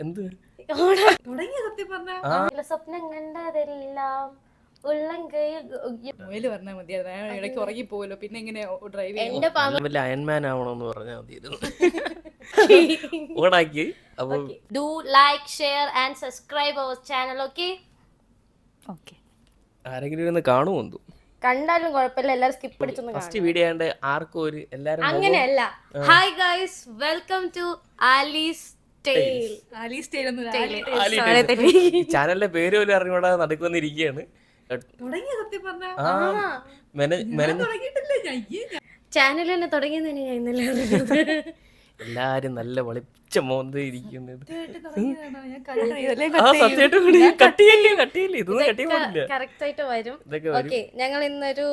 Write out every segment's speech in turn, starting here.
എന്ത് സ്വപ്നം കണ്ടതെല്ലാം പറഞ്ഞാൽ മതിയായിരുന്നു. ഇടയ്ക്ക് ഉറങ്ങി പോവല്ലോ, പിന്നെ എങ്ങനെ ഡ്രൈവ് വല്ല അയൺമാൻ ആവണമെന്ന് പറഞ്ഞാൽ മതിയായിരുന്നു. ഓടാക്കി. അപ്പൊ do like share and subscribe our channel. Okay. ആരെങ്കിലും ഇരുന്ന് കാണുമോ? കണ്ടാലും കുഴപ്പമില്ല, എല്ലാരും സ്കിപ്പ് അടിച്ചൊന്നും ഫസ്റ്റ് വീഡിയോ ആണ്ട് ആർക്കും ഒരു എല്ലാരും അങ്ങനെയല്ല. Hi guys, welcome to Alice tale. ചാനലിന്റെ പേര് പോലും അറിഞ്ഞൂടാതെ നടക്കുന്നിരിക്കുകയാണ്. ചാനൽ തന്നെ തുടങ്ങിയെന്ന് എല്ലാരും നല്ല വെളിച്ച മോന്ത് ഇരിക്കുന്നത്. കറക്റ്റ് ആയിട്ട് വരും. ഓക്കെ, ഞങ്ങൾ ഇന്നൊരു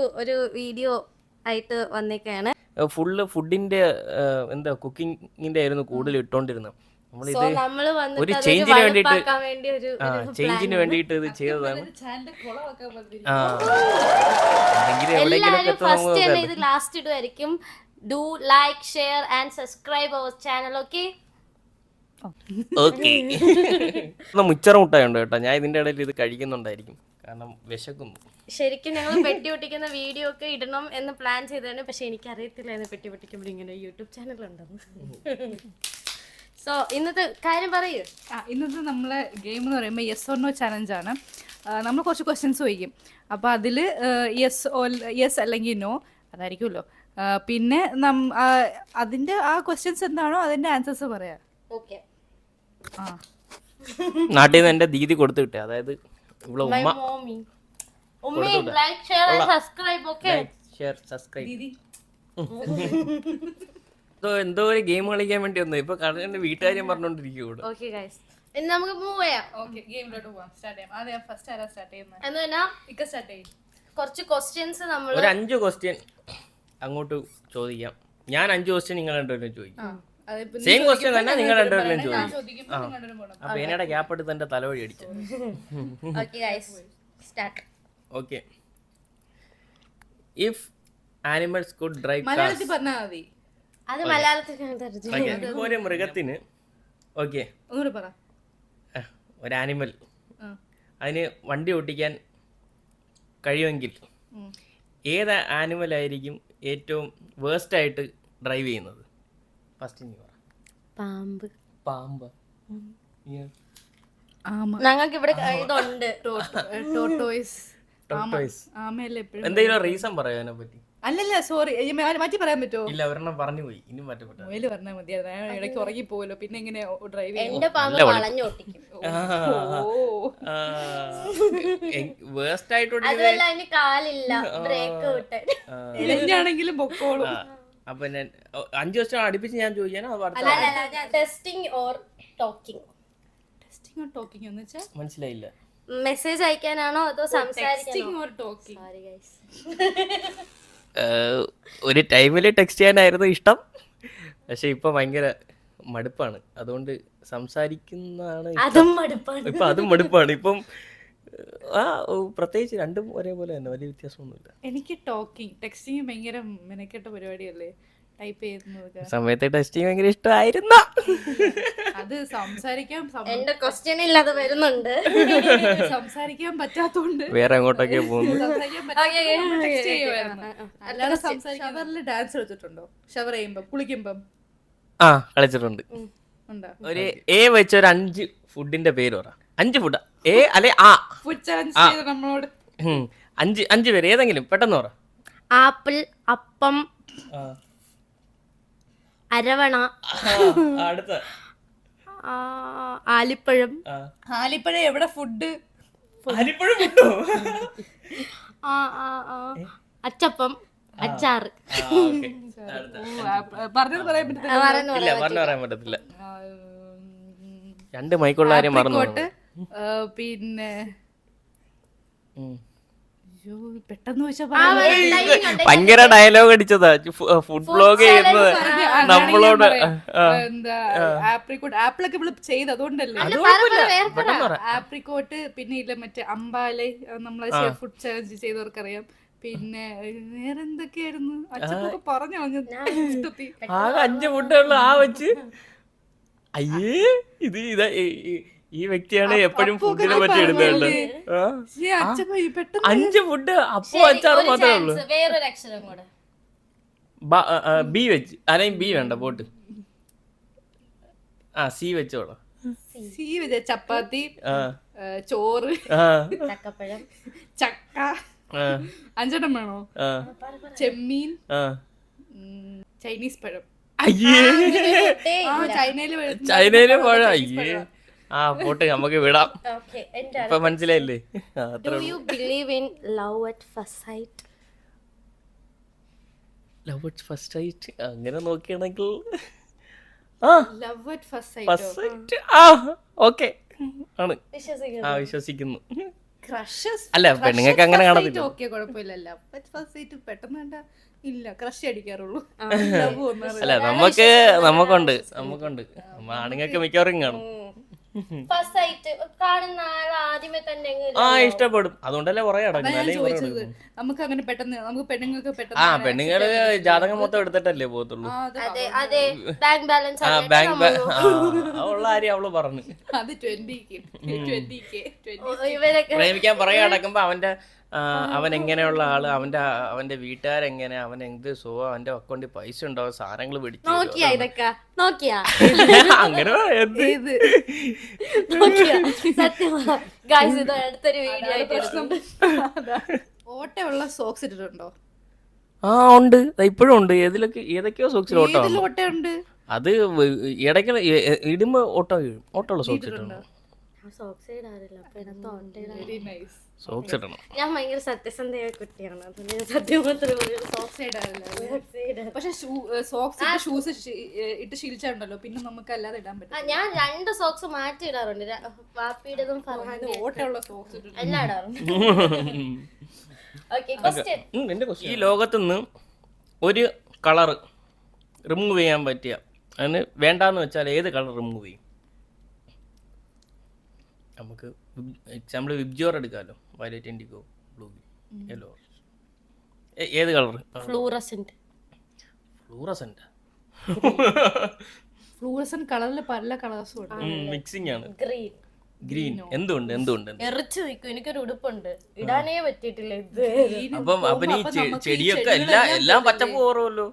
വീഡിയോ ആയിട്ട് വന്നേക്കാണ്. ഫുള്ള് ഫുഡിന്റെ എന്താ കുക്കിങ്ങിന്റെ ആയിരുന്നു കൂടുതൽ ഇട്ടോണ്ടിരുന്നത്. നമ്മള് ഒരു ചേഞ്ചിന് വേണ്ടിട്ട് ഇത് ചെയ്തതാണ്. എല്ലാരും ഫസ്റ്റ് തന്നെ ഇത് ലാസ്റ്റ് ഇടുമായിരിക്കും. Do like share and subscribe our channel. Okay. മിച്ചറ മുട്ടായുണ്ട് കേട്ടോ. ഞാൻ ഇതിന്റെ ഇടയിൽ ഇത് കഴിക്കുന്നുണ്ടായിരിക്കും, കാരണം വിശക്കുന്നു. ശരിക്കും ഞങ്ങൾ പെട്ടി പൊട്ടിക്കുന്ന വീഡിയോ ഒക്കെ ഇടണം എന്ന് പ്ലാൻ ചെയ്തതാണ്. പക്ഷെ എനിക്ക് അറിയത്തില്ലായിരുന്നു പെട്ടി പൊട്ടിക്കുമ്പോൾ ഇങ്ങനെ യൂട്യൂബ് ചാനൽ ഉണ്ടെന്ന്. സോ ഇന്നത്തെ കാര്യം പറയൂ. ഇന്നത്തെ നമ്മളെ ഗെയിം എന്ന് പറയുമ്പോൾ യെസ് ഓർ നോ ചലഞ്ചാണ്. നമ്മൾ കുറച്ച് ക്വസ്റ്റ്യൻസ് ചോദിക്കും. അപ്പോൾ അതിൽ യെസ് അല്ലെങ്കിൽ നോ അതായിരിക്കുമല്ലോ. പിന്നെ അതിൻ്റെ ആ ക്വസ്റ്റ്യൻസ് എന്താണോ അതിൻ്റെ ആൻസേഴ്സ് പറയാം. ഓക്കെ. നാട്ടിൽ നിന്ന് എൻ്റെ ദീദി കൊടുത്തു കിട്ടേ, അതായത് ഇവിടെ എന്തോ ഒരു ഗെയിം കളിക്കാൻ വേണ്ടി വന്നു. ഇപ്പൊ കടലിന്റെ വീട്ടുകാര്യം പറഞ്ഞോണ്ടിരിക്കും. നമുക്ക് മൂവ് ചെയ്യാം. കുറച്ച് ക്വസ്റ്റ്യൻസ് നമ്മൾ ഒരു 5 ക്വസ്റ്റ്യൻ അങ്ങോട്ട് ചോദിക്കാം. ഞാൻ 5 ക്വസ്റ്റ്യൻ നിങ്ങൾ രണ്ടുപേരും ചോദിക്കും. സെയിം ക്വസ്റ്റ്യൻ തന്നെ നിങ്ങൾ രണ്ടുപേരും ചോദിക്കും. അപ്പൊ എന്നയുടെ ഗ്യാപ്പ് എടുത്ത് എന്റെ തലവഴി അടിച്ചു. Okay. If animals could drive മലയാളത്തിൽ പറഞ്ഞാൽ മതി. അത് മലയാളത്തിൽ ഒരു മൃഗത്തിന് ഒരു ആനിമൽ അതിന് വണ്ടി ഓട്ടിക്കാൻ കഴിയുമെങ്കിൽ ഏത് ആനിമൽ ആയിരിക്കും ഏറ്റവും വേസ്റ്റ് ആയിട്ട് ഡ്രൈവ് ചെയ്യുന്നത്? ഫസ്റ്റ് നീ പറ. പാമ്പ്. ഞങ്ങൾക്ക് ഇവിടെ ഇതുണ്ട്. എന്തെങ്കിലും റീസൺ പറയാ അതിനെ പറ്റി? അല്ലല്ല, സോറി, മാറ്റി പറയാൻ പറ്റുമോ? ഇല്ല, ഒരെണ്ണം പറഞ്ഞു പോയി. ഇനി മാറ്റപ്പെട്ടു പറഞ്ഞാൽ മതിയായിരുന്നു. ഇടയ്ക്ക് ഉറങ്ങി പോവല്ലോ, പിന്നെ എങ്ങനെ ഡ്രൈവ് എന്റെ പാമ്പ് വളഞ്ഞു ഓട്ടിക്കും. വേസ്റ്റ് ആയിട്ട് അതുമല്ല അതിന് കാലില്ല, ബ്രേക്ക് വിട്ടാണെങ്കിലും പൊക്കോളും. അപ്പൊ ഞാൻ 5 വർഷം അടുപ്പിച്ച് ഞാൻ ചോദിക്കാനോ? Testing or talking? Testing or talking എന്ന് വെച്ചാൽ മനസ്സിലായില്ല. മെസ്സേജ് അയക്കാനാണോ അതോ സംസാരിക്കാനോ? ഒരു ടൈമില് ടെക്സ്റ്റ് ചെയ്യാനായിരുന്നു ഇഷ്ടം, പക്ഷെ ഇപ്പൊ ഭയങ്കര മടുപ്പാണ്. അതുകൊണ്ട് സംസാരിക്കുന്നതാണ് ഇപ്പൊ. അതും മടുപ്പാണ് ഇപ്പം. പ്രത്യേകിച്ച് രണ്ടും ഒരേപോലെ തന്നെ, വലിയ വ്യത്യാസമൊന്നുമില്ല. എനിക്ക് ടോക്കിംഗ്, ടെക്സ്റ്റിംഗ് ഭയങ്കര മെനക്കെട്ട പരിപാടിയല്ലേ. ടൈപ്പ് ചെയ്യുന്നത് സമയത്ത് ടെക്സ്റ്റിംഗ് ഭയങ്കര ഇഷ്ടമായിരുന്നു. അത് സംസാരിക്കാൻ എന്റെ ക്വസ്റ്റ്യൻ ഇല്ലാതെ വരുന്നുണ്ട്. സംസാരിക്കാൻ പറ്റാത്തോണ്ട് വേറെ അങ്ങോട്ടൊക്കെ പോകുന്നു. അല്ലാതെ ഷവറിൽ ഡാൻസ് കളിച്ചിട്ടുണ്ടോ? ഷവർ ചെയ്യുമ്പോ, കുളിക്കുമ്പം? കളിച്ചിട്ടുണ്ട്. ഒരു എ വെച്ച ഒരു 5 ഫുഡിന്റെ പേര് പറ. 5 ഫുഡ്. എ അല്ലെ ആ ഫുഡ് ചലഞ്ച് നമ്മളോട് 5 പേര് ഏതെങ്കിലും പെട്ടെന്ന് പറ. ആപ്പിൾ, അപ്പം, അരവണ, അടുത്ത ആലിപ്പഴം. ആലിപ്പഴം എവിടെ ഫുഡ്? ആലിപ്പഴം കിട്ടോ? അച്ചപ്പം, അച്ചാറ്. പറഞ്ഞത് പറയാൻ പറ്റത്തില്ല. 2 മൈക്കുള്ള കാര്യം മറന്നു. പിന്നെ പെട്ടെന്ന് ഭയങ്കര ഡയലോഗ് അടിച്ചതാ. ഫുഡ് ബ്ലോഗ് ചെയ്യുന്നത് നമ്മളോട്. ആപ്പിളൊക്കെ ചെയ്ത് അതുകൊണ്ടല്ലേ. ആപ്രിക്കോട്ട്, പിന്നെ ഇല്ല മറ്റേ അമ്പാലെ, നമ്മളെ ഫുഡ് ചലഞ്ച് ചെയ്തവർക്കറിയാം. പിന്നെ വേറെ എന്തൊക്കെയായിരുന്നു? അച്ഛനൊക്കെ പറഞ്ഞു. ആകെ 5 ഫുഡുള്ളൂ. ആ വെച്ച് അയ്യേ ഇത് ഈ വ്യക്തിയാണ് എപ്പോഴും ഫുഡിനെ പറ്റി എഴുതുന്നത്. ശ്ശേ, അച്ഛൻ പോയി പെട്ടെന്ന് 5 ഫുഡ് അപ്പോ അച്ചാറ് മാത്രമേ ഉള്ളൂ. വേറൊരു അക്ഷരം കൂടെ. ബി വെച്ച് അല്ലെങ്കിൽ ബി വേണ്ട പോട്ട്. സി വെച്ചോളാം. സീ വെച്ച ചപ്പാത്തി, ചോറ്, ചക്കപ്പഴം, ചക്ക. 5 വേണോ? ചെമ്മീൻ, ചൈനീസ് പഴം. അയ്യേ ചൈനയില് പഴം. അയ്യേ പോട്ട് നമുക്ക് വിടാം. ഇപ്പൊ മനസ്സിലായില്ലേ? Do you believe in love at first sight? Love at first sight അങ്ങനെ നോക്കുകയാണെങ്കിൽ love at first first sight okay ആണ്. വിശ്വസിക്കുന്നു. ക്രഷസ് അല്ല പെണ്ണുങ്ങൾക്ക് അങ്ങനെ കാണത്തില്ല. ഓക്കെ കുഴപ്പമില്ല. ലവ് അറ്റ് ഫസ്റ്റ് സൈറ്റ് പെട്ടെന്ന് കണ്ട ഇല്ല, ക്രഷ് അടിക്കാറുള്ളൂ. അല്ല നമുക്കുണ്ട് ആണുങ്ങൾക്ക് മിക്കവാറും കാണും. ഫസ്റ്റ് സൈറ്റ് കാണുന്ന ആൾ ആദ്യമേ തന്നെ ഇഷ്ടപ്പെടും. അതുകൊണ്ടല്ലേ കുറെ ചോദിച്ചത്. നമുക്ക് അങ്ങനെ പെട്ടെന്ന് നമുക്ക് പെണ്ണുങ്ങൾക്ക് പെണ്ണുങ്ങള് ജാതകം മൊത്തം എടുത്തിട്ടല്ലേ പോകത്തുള്ളൂ. അതെ ബാങ്ക് ബാലൻസ് ഉള്ള കാര്യം അവള് പറഞ്ഞു. അത് 20K പ്രേമിക്കാൻ പറയാ അടക്കുമ്പോ അവൻ എങ്ങനെയുള്ള ആള്, അവന്റെ വീട്ടുകാരെങ്ങനെ, അവൻ എന്ത് അവന്റെ അക്കൗണ്ടിൽ പൈസ ഉണ്ടാവും, സാധനങ്ങൾ പിടിച്ചു അങ്ങനെ ഓട്ടയുള്ള സോക്സ് ഇട്ടിട്ടുണ്ടോ? ഉണ്ട്, ഇപ്പോഴും ഉണ്ട്. ഏതൊക്കെയോ സോക്സിൽ ഓട്ടമുണ്ട്. അത് ഇടയ്ക്ക് ഇടുമ്പോ ഓട്ടമുള്ള സോക്സ് ഇട്ടുണ്ട്. സോക്സ് ഇടണം. ഞാൻ ഭയങ്കര സത്യസന്ധയായ കുട്ടിയാണ്. സത്യം പക്ഷെ സോക്സ് ഷൂസ് ഇട്ട് ശീലിച്ചുണ്ടല്ലോ, പിന്നെ നമുക്ക് അല്ലാതെ ഇടാൻ പറ്റും. ഞാൻ 2 സോക്സ് മാറ്റി ഇടാറുണ്ട്. വാപ്പിയുടേതും ഓട്ടമുള്ള സോക്സ് എല്ലാം ഇടാറുണ്ട്. ഈ ലോകത്തുനിന്ന് ഒരു കളർ റിമൂവ് ചെയ്യാൻ പറ്റിയ, അതിന് വേണ്ടാന്ന് വെച്ചാൽ ഏത് കളർ റിമൂവ് ചെയ്യും? നമുക്ക് എക്സാമ്പിൾ വിബ്ജോർ എടുക്കാമല്ലോ. Violet, IndiGo, blue, yellow. ഏത് കളർ? ഫ്ലൂറസെന്റ് കളറിൽ പല കളേഴ്സും ഉണ്ട്. മിക്സിംഗ് ആണ്. ഗ്രീൻ. എന്തുകൊണ്ട് എറിച്ചു നിൽക്കും. എനിക്കൊരു ഉടുപ്പുണ്ട്, ഇടാനേ പറ്റിയിട്ടില്ല. അപ്പം ഈ ചെടിയൊക്കെ എല്ലാം പച്ചപ്പ് ഓർമ്മല്ലോ.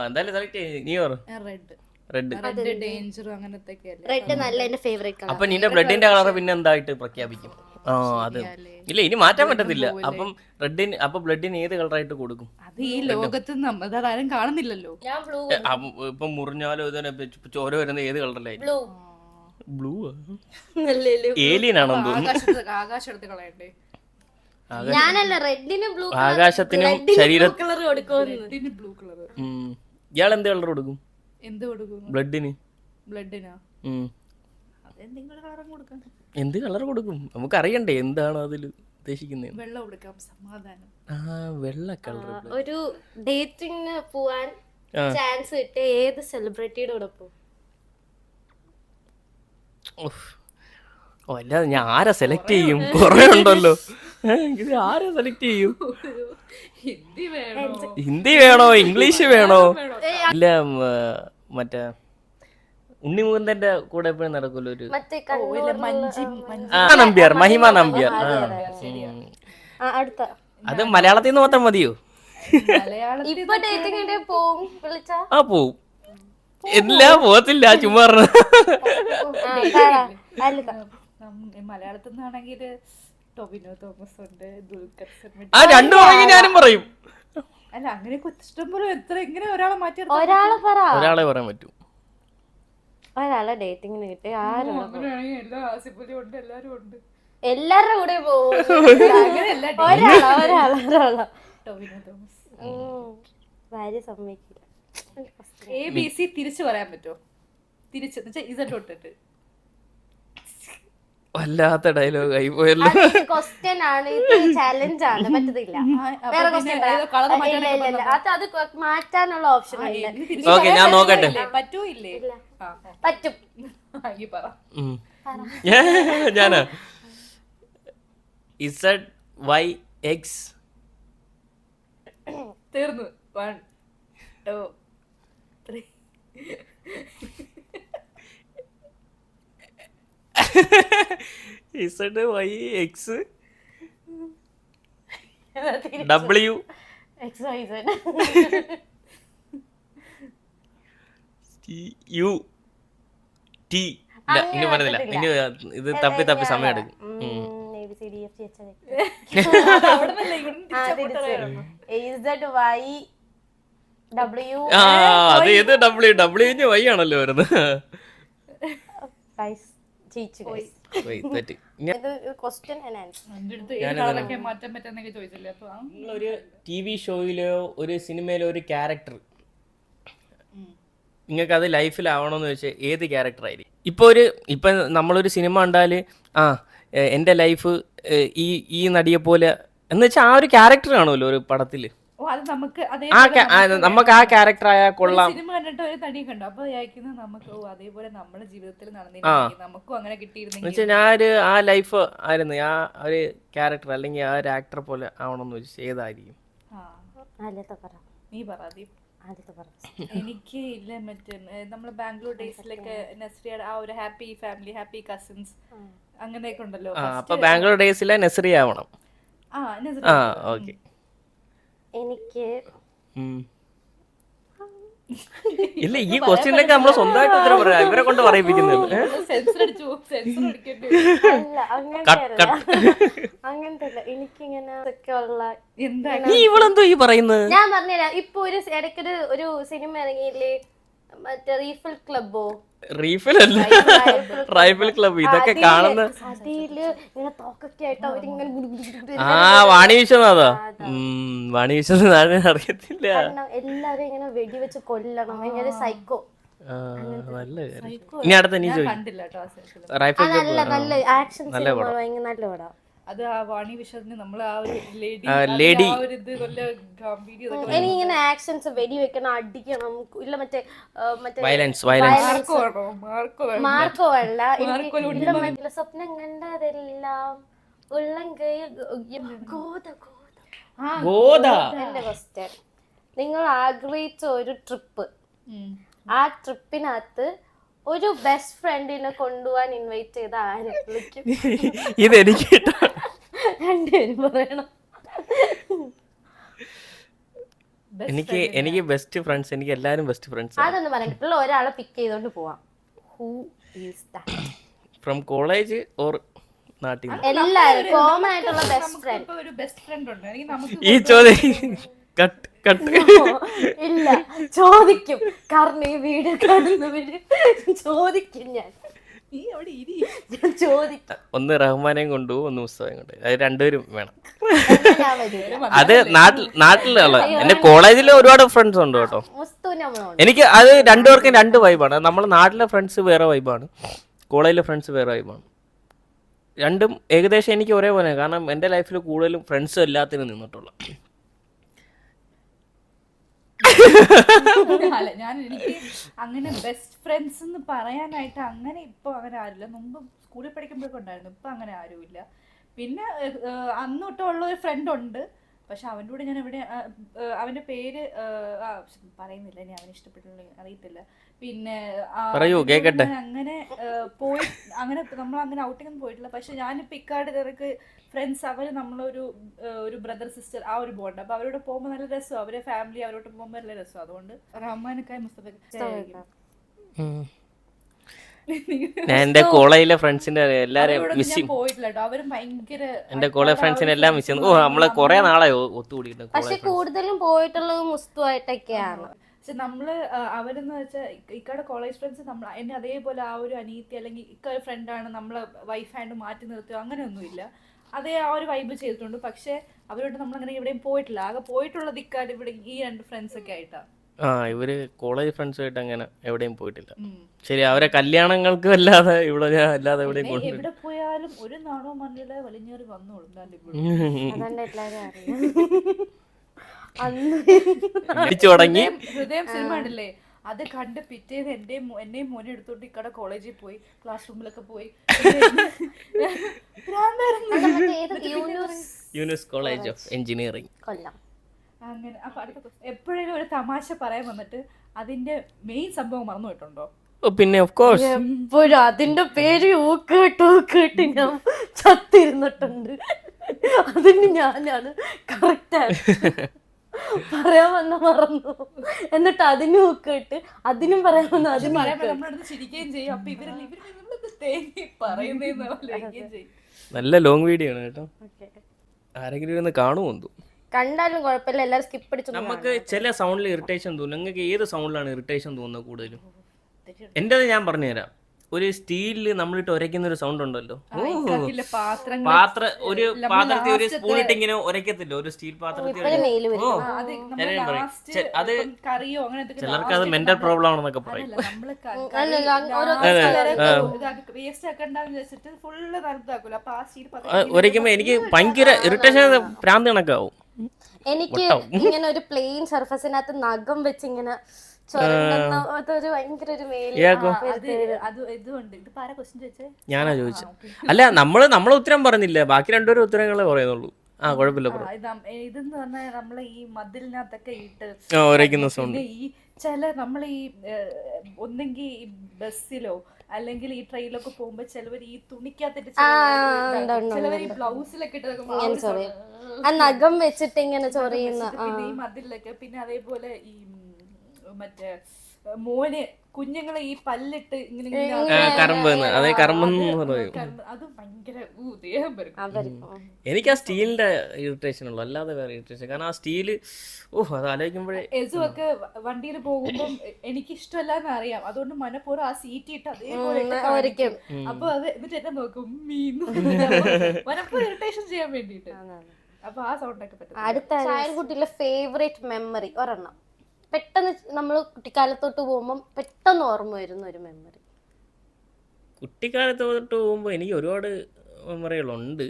എന്തായാലും സെലക്ട് ചെയ്യും. നീ ഓർ റെഡ്. റെഡ് നല്ല എന്റെ ഫേവറേറ്റ് കളർ. അപ്പൊ നിന്റെ ബ്ലഡിന്റെ കളർ പിന്നെ എന്തായിട്ട് പ്രഖ്യാപിക്കും? അത് ഇല്ല, ഇനി മാറ്റാൻ പറ്റത്തില്ല. അപ്പം ബ്ലഡിന് ഏത് കളറായിട്ട് കൊടുക്കും? അത് ഈ ലോകത്ത് ആരും കാണുന്നില്ലല്ലോ. ഇപ്പൊ മുറിഞ്ഞാലോ ചോര വരുന്ന ഏത് കളറിലായിരിക്കും? ബ്ലൂ. ഏലിയൻ ആണോ തോന്നുന്നു. ആകാശത്ത് കളയണ്ടേ? ഞാനല്ല, റെഡിന് ബ്ലൂ, ആകാശത്തിനും ശരീരത്തിന് കളർ കൊടുക്കും. Blue colour. ഇയാൾ എന്ത് കളർ കൊടുക്കും? എന്ത് കൊടുക്കും? ബ്ലഡിനാ എന്ത് കളർ കൊടുക്കും? നമുക്ക് അറിയണ്ടേ എന്താണ് അതിൽ ഉദ്ദേശിക്കുന്നത്. വെള്ള കൊടുക്കാം, സമാധാനം. വെള്ള കളർ. ഒരു ഡേറ്റിംഗിന് പോവാൻ ചാൻസ് കിട്ടിയ ഏത് സെലിബ്രിറ്റിയുടെ കൂടെ പോകും? അല്ലാതെ ഞാൻ ആരെ സെലക്ട് ചെയ്യും? കൊറേ ഉണ്ടല്ലോ. ഇത് ആരെ സെലക്ട് ചെയ്യും? ഹിന്ദി വേണോ ഇംഗ്ലീഷ് വേണോ? ഇല്ല, മറ്റേ ഉണ്ണിമുകുന്ദന്റെ കൂടെ എപ്പോഴും നടക്കുമല്ലോ ഒരു മഹിമ നമ്പ്യാർ. അത് മലയാളത്തിൽ നിന്ന് മാത്രം മതിയോ? പോവും. എല്ലാം പോകത്തില്ല, ചുമ്മാ മലയാളത്തിൽ നിന്നാണെങ്കിൽ ടൊവിനോ തോമസ് ഉണ്ട്, ദുൽഖർ സൽമാൻ. രണ്ടും ഞാനും പറയും. അല്ല, അങ്ങനെ ഇഷ്ടം പോലെ എങ്ങനെ ഒരാളെ മാറ്റി ഒരാളെ പറയാൻ പറ്റും. ഒരാളെ ഡേറ്റിംഗിന് കിട്ടി എല്ലാരും ഉണ്ട്, എല്ലാരുടെ കൂടെ പോകും. ടൊവിനോ തോമസ്. ഭാര്യ സമ്മതിക്കില്ല. ABC തിരിച്ചു പറയാൻ പറ്റുമോ? തിരിച്ചു വല്ലാത്ത ഡയലോഗ് ആയി പോയല്ലോ. ക്വസ്റ്റ്യൻ ആണ്, ഇത് ചലഞ്ച് ആണ്, പറ്റത്തില്ല. വേറെ അത് മാറ്റാനുള്ള ഓപ്ഷൻ ഉണ്ട്. ഓക്കെ, ഞാൻ നോക്കട്ടെ. പറ്റും. ഞാനാ ZYX തീർന്നു. 1 2 3 ZYX W XYZ. U T. ഇല്ല, ഇനി പറയുന്നില്ല. ഇനി ഇത് തപ്പി സമയം എടുക്കും. അത് ഏത് W Y ആണല്ലോ വരുന്നത്. ഒരു TV ഷോയിലോ ഒരു സിനിമയിലോ ഒരു ക്യാരക്ടർ നിങ്ങൾക്ക് അത് ലൈഫിലാവണമെന്ന് വെച്ചാൽ ഏത് ക്യാരക്ടർ ആയിരിക്കും? ഇപ്പം നമ്മളൊരു സിനിമ കണ്ടാൽ എൻ്റെ ലൈഫ് ഈ നടിയെ പോലെ എന്ന് വെച്ചാൽ ആ ഒരു ക്യാരക്ടർ കാണുമല്ലോ ഒരു പടത്തിൽ. നമുക്ക് ആ ക്യാരക്ടർ ആയാൽ കൊള്ളാം. സിനിമ കണ്ടിട്ട് ഒരു നടി കണ്ടു, അപ്പൊ നമുക്ക് അതേപോലെ നമ്മുടെ ജീവിതത്തിൽ നമുക്കും അങ്ങനെ കിട്ടിയിരുന്നെങ്കിൽ ഞാനൊരു ആ ലൈഫ് ആയിരുന്നു ആ ഒരു ക്യാരക്ടർ അല്ലെങ്കിൽ ആ ഒരു ആക്ടർ പോലെ ആവണമെന്ന് വെച്ചാൽ ഏതായിരിക്കും? നീ പറ. എനിക്ക് ഇല്ല മറ്റേ നമ്മള് ബാംഗ്ലൂർ ഡേയ്സിലൊക്കെ നസ്രിയുടെ ആ ഒരു ഹാപ്പി ഫാമിലി, ഹാപ്പി കസിൻസ് അങ്ങനെയൊക്കെ ഉണ്ടല്ലോ. അപ്പൊ ബാംഗ്ലൂർ ഡേയ്സിലെ നസ്രി ആവണം. ഓക്കെ. എനിക്ക് ഇല്ല, ഈ ക്വസ്റ്റ്യനിലൊക്കെ നമ്മൾ സ്വന്തമായിട്ട് ഉത്തരം പറയാം, ഇവരെ കൊണ്ട് പറയിപ്പിക്കുന്നത്. അങ്ങനത്തെ എനിക്കിങ്ങനെ ഇവളെന്തോ ഈ പറയുന്നത്? ഞാൻ പറഞ്ഞുതരാം. ഇപ്പൊ ഒരു ഇടയ്ക്കൊരു ഒരു സിനിമ ഇറങ്ങിയില്ലേ, മറ്റേ റീഫിൽ ക്ലബോ, റീഫിൽ അല്ല റൈഫിൾ ക്ലബ്, ഇതൊക്കെ കാണുന്ന വാണി വിശ്വനാഥാ. വാണി വിശ്വനാഥ് അറിയത്തില്ല. എല്ലാരും ഇങ്ങനെ വെടിവെച്ച് കൊല്ലണം, ഭയങ്കര സൈക്കോ. നല്ല ഇനി അടുത്ത നീ റൈഫിൾ നല്ല നല്ല ആക്ഷൻ സിനിമ, ഭയങ്കര നല്ല പടം. അത് ആ വാണി വിശ്വസിന് നമ്മൾ ആ ഒരു ലേഡി എനിക്കിങ്ങനെ ആക്ഷൻസ് വെടിവെക്കണം, അടിക്കണം, ഇല്ല മറ്റേ മാർക്കോ അല്ല, എനിക്ക് സ്വപ്നം കണ്ടതെല്ലാം ഉള്ളം കൈ. എന്റെ ക്വസ്റ്റ്യൻ, നിങ്ങൾ ആഗ്രഹിച്ച ഒരു ട്രിപ്പ്, ആ ട്രിപ്പിനകത്ത് ഒരു ബെസ്റ്റ് ഫ്രണ്ടിനെ കൊണ്ടുപോവാൻ ഇൻവൈറ്റ് ചെയ്ത ആരെ വിളിക്കും? ഇതെനിക്ക് രണ്ടുപേരും പറയണം. എനിക്ക് ബെസ്റ്റ് ഫ്രണ്ട്സ്, എനിക്ക് എല്ലാരും ബെസ്റ്റ് ഫ്രണ്ട്സ്. അതൊന്നും പറഞ്ഞിട്ടുള്ള ഒരാളെ പിക്ക് ചെയ്തോണ്ട് പോവാം. Who is that? From college or നാട്ടിൽ? എല്ലാരും കോമൺ ആയിട്ടുള്ള ബെസ്റ്റ് ഫ്രണ്ട്. ഒരു ബെസ്റ്റ് ഫ്രണ്ട് ഉണ്ട് എനിക്ക്. നമുക്ക് ഈ ചോദ്യം ഇല്ല, ചോദിക്കും. കാരണം ഈ വീഡിയോ കാണുന്നവര് ചോദിക്കും. ഞാൻ ചോദിക്കും. ഒന്ന് റഹ്മാനെയും കൊണ്ടുപോകും, ഒന്ന് മുസ്തഫയും കൊണ്ട്, അത് രണ്ടുപേരും വേണം. അത് നാട്ടിലുള്ള എന്റെ കോളേജിൽ ഒരുപാട് ഫ്രണ്ട്സ് ഉണ്ട് കേട്ടോ. എനിക്ക് അത് രണ്ടുപേർക്കും രണ്ട് വൈബാണ്. നമ്മളെ നാട്ടിലെ ഫ്രണ്ട്സ് വേറെ വൈബാണ്, കോളേജിലെ ഫ്രണ്ട്സ് വേറെ വൈബാണ്. രണ്ടും ഏകദേശം എനിക്ക് ഒരേപോലെ, കാരണം എൻ്റെ ലൈഫിൽ കൂടുതലും ഫ്രണ്ട്സ് എല്ലാത്തിനും നിന്നിട്ടുള്ള. അല്ല, എനിക്ക് അങ്ങനെ ബെസ്റ്റ് ഫ്രണ്ട്സ് എന്ന് പറയാനായിട്ട് അങ്ങനെ ഇപ്പൊ അങ്ങനെ ആരുമില്ല. മുമ്പ് സ്കൂളിൽ പഠിക്കുമ്പോഴൊക്കെ ഉണ്ടായിരുന്നു, ഇപ്പൊ അങ്ങനെ ആരുമില്ല. പിന്നെ അന്ന് തൊട്ടുള്ള ഒരു ഫ്രണ്ട് ഉണ്ട്, പക്ഷെ അവൻ്റെ കൂടെ ഞാൻ എവിടെ അവന്റെ പേര് പറയുന്നില്ല, ഇനി അവന് ഇഷ്ടപ്പെട്ടില്ല അറിയത്തില്ല. പിന്നെ അങ്ങനെ പോയി അങ്ങനെ നമ്മൾ അങ്ങനെ ഔട്ടിംഗ് ഒന്നും പോയിട്ടില്ല. പക്ഷെ ഞാനിപ്പോൾ ഇക്കാട് തിരക്ക് ഫ്രണ്ട്സ് അവർ നമ്മളൊരു ബ്രദർ സിസ്റ്റർ ആ ഒരു ബോണ്ട്. അപ്പൊ അവരോട് പോകുമ്പോൾ നല്ല രസം, അവരെ ഫാമിലി അവരോട്ട് പോകുമ്പോൾ നല്ല രസം. അതുകൊണ്ട് റഹ്മാനക്കായ മുസ്തഫ ഞാൻ എന്റെ കോളേജിലെ ഫ്രണ്ട്സിന്റെ എല്ലാരെയും മിസ് ചെയ്യും. പോയിട്ടില്ല കേട്ടോ, അവരും ഭയങ്കര എന്റെ കോളേജ് ഫ്രണ്ട്സിനെ എല്ലാം മിസ് ചെയ്യുന്നു. നമ്മള് കുറെ നാളെ ഒത്തുകൂടിയിട്ട്. പക്ഷെ കൂടുതലും പോയിട്ടുള്ളത് മുസ്തുവായിട്ടൊക്കെയാണ്. പക്ഷെ നമ്മള് അവരെന്ന് വെച്ചാൽ ഇക്കടെ കോളേജ് ഫ്രണ്ട്സ് നമ്മൾ എന്നെ അതേപോലെ ആ ഒരു അനിയത്തി അല്ലെങ്കിൽ ഇക്ക ഫ്രണ്ടാണ് നമ്മളെ വൈഫായിട്ട് മാറ്റി നിർത്തുക അങ്ങനെയൊന്നുമില്ല. അതേ ആ ഒരു വൈബ് ചെയ്തിട്ടുണ്ട്. പക്ഷെ അവരോട് നമ്മളങ്ങനെ എവിടെയും പോയിട്ടില്ല. ആകെ പോയിട്ടുള്ളത് ഇക്കാട് ഇവിടെ ഈ രണ്ട് ഫ്രണ്ട്സ് ഒക്കെ ആയിട്ടാണ്. ഇവര് കോളേജ് ഫ്രണ്ട്സുമായിട്ട് അങ്ങനെ എവിടെയും പോയിട്ടില്ല. ശരി, അവരെ കല്യാണങ്ങൾക്ക് അല്ലാതെ ഇവിടെ ഞാൻ അല്ലാതെ എവിടെയും പോയിട്ടില്ല. എവിടെ പോയാലും ഒരു നാണോ മണ്ണില് വലിഞ്ഞേറി വന്നോളും. ഹൃദയം സിനിമ ഉണ്ടല്ലേ, അത് കണ്ട് പിറ്റേന്ന് എന്നെയും മോനെ എടുത്തോണ്ട് ഇക്കടെ കോളേജിൽ പോയി, ക്ലാസ് റൂമിലൊക്കെ പോയി. യൂണിവേഴ്സ് കോളേജ് ഓഫ് എഞ്ചിനീയറിംഗ് കൊല്ലം. അങ്ങനെ. അപ്പൊ അടുത്ത എപ്പോഴേലും ഒരു തമാശ പറയാൻ വന്നിട്ട് അതിന്റെ മെയിൻ സംഭവം മറന്നു പോയിട്ടുണ്ടോ? പിന്നെ ഓഫ് കോഴ്സ് എപ്പോഴും അതിന്റെ പേര് ഊക്കേട്ട് ഞാൻ ചത്തിരുന്നിട്ടുണ്ട്. അതിന് ഞാനാണ് കറക്റ്റ് പറയാൻ വന്ന മറന്നു, എന്നിട്ട് അതിന് ഊക്കേട്ട് അതിനും പറയാൻ വന്ന അതിന് നമ്മളടുത്ത് ചിരിക്കുകയും ചെയ്യും. അപ്പൊ പറയുന്നേന്ന് ചെയ്യും. നല്ല ലോങ് വീഡിയോ ആണ് കേട്ടോ. ആരെങ്കിലും ഇരുന്ന് കാണുമോ? കണ്ടാലും കുഴപ്പമില്ല, എല്ലാരും സ്കിപ്പ് അടിച്ചു. നമുക്ക് ചില സൗണ്ടിൽ ഇറിറ്റേഷൻ തോന്നും. നിങ്ങൾക്ക് ഏത് സൗണ്ടിലാണ് ഇറിറ്റേഷൻ തോന്നുന്നത് കൂടുതലും? എന്റേത് ഞാൻ പറഞ്ഞുതരാം. ഒരു സ്റ്റീലിൽ നമ്മളിട്ട് ഉരയ്ക്കുന്ന ഒരു സൗണ്ട് ഉണ്ടല്ലോ. ഒരു പാത്രത്തിൽ ഒരു സ്പൂണിട്ട് ഇങ്ങനെ ഉരയ്ക്കത്തില്ല, ഒരു സ്റ്റീൽ പാത്രത്തിൽ. അത് ചിലർക്ക് അത് മെന്റൽ പ്രോബ്ലം ആണെന്നൊക്കെ പറയും. ഉരയ്ക്കുമ്പോ എനിക്ക് ഭയങ്കര ഇറിറ്റേഷൻ, ഭ്രാന്ത് കണക്കാവും. എനിക്ക് ഇങ്ങനെ ഒരു പ്ലെയിൻ സർഫസിനകത്ത് നഖം വെച്ച് ഇങ്ങനെ ഞാനാ ചോദിച്ചത്. അല്ല, നമ്മളെ ഉത്തരം പറഞ്ഞില്ല, ബാക്കി രണ്ടുപേരും ഉത്തരങ്ങളെ പറയുന്നുള്ളൂ. ആ കുഴപ്പമില്ല. ഇതെന്ന് പറഞ്ഞാൽ നമ്മളെ ഈ മതിലിനകത്തൊക്കെ ഇട്ട് ഉരയ്ക്കുന്ന സൗണ്ട്. ഈ ചില നമ്മൾ ഈ ഒന്നെങ്കിൽ ഈ ബസ്സിലോ അല്ലെങ്കിൽ ഈ ട്രെയിനിലൊക്കെ പോകുമ്പോ ചിലവർ ഈ തുണിക്കകത്തിട്ട് ചിലവർ ഈ ബ്ലൗസിലൊക്കെ ഇട്ട് നഖം വെച്ചിട്ട് ഇങ്ങനെ ചൊറിയുന്ന ഈ മതിലൊക്കെ. പിന്നെ അതേപോലെ ഈ മറ്റേ മോന് കുഞ്ഞുങ്ങളെ ഈ പല്ലിട്ട് ഇങ്ങനെ അത് ഭയങ്കര എനിക്ക് ആ സ്റ്റീലിന്റെ ഇറിറ്റേഷൻ ഉള്ളു, അല്ലാതെ വേറെ ഇറിറ്റേഷൻ. കാരണം ആ സ്റ്റീല് അത് ആലോചിക്കുമ്പോഴേ ഒക്കെ വണ്ടിയിൽ പോകുമ്പോൾ എനിക്ക് ഇഷ്ടമല്ലാന്ന് അറിയാം, അതുകൊണ്ട് മനപ്പൂർവ്വം ആ സീറ്റ് ഇട്ട് അതേപോലെ അപ്പൊ അത് എന്നിട്ട് എന്നെ നോക്കും മനപ്പൂർവ്വം ഇറിറ്റേഷൻ ചെയ്യാൻ വേണ്ടിട്ട്. അപ്പൊ ആ സൗണ്ട് ഒക്കെ പറ്റും. അടുത്ത ചൈൽഡ്ഹുഡിലെ ഫേവറേറ്റ് മെമ്മറി ഒരെണ്ണം, പെട്ടെന്ന് നമ്മൾ കുട്ടിക്കാലത്തോട്ട് പോകുമ്പോൾ പെട്ടെന്ന് ഓർമ്മ വരുന്ന ഒരു മെമ്മറി. കുട്ടിക്കാലത്തോട്ട് പോകുമ്പോൾ എനിക്ക് ഒരുപാട് മെമ്മറികളുണ്ട്.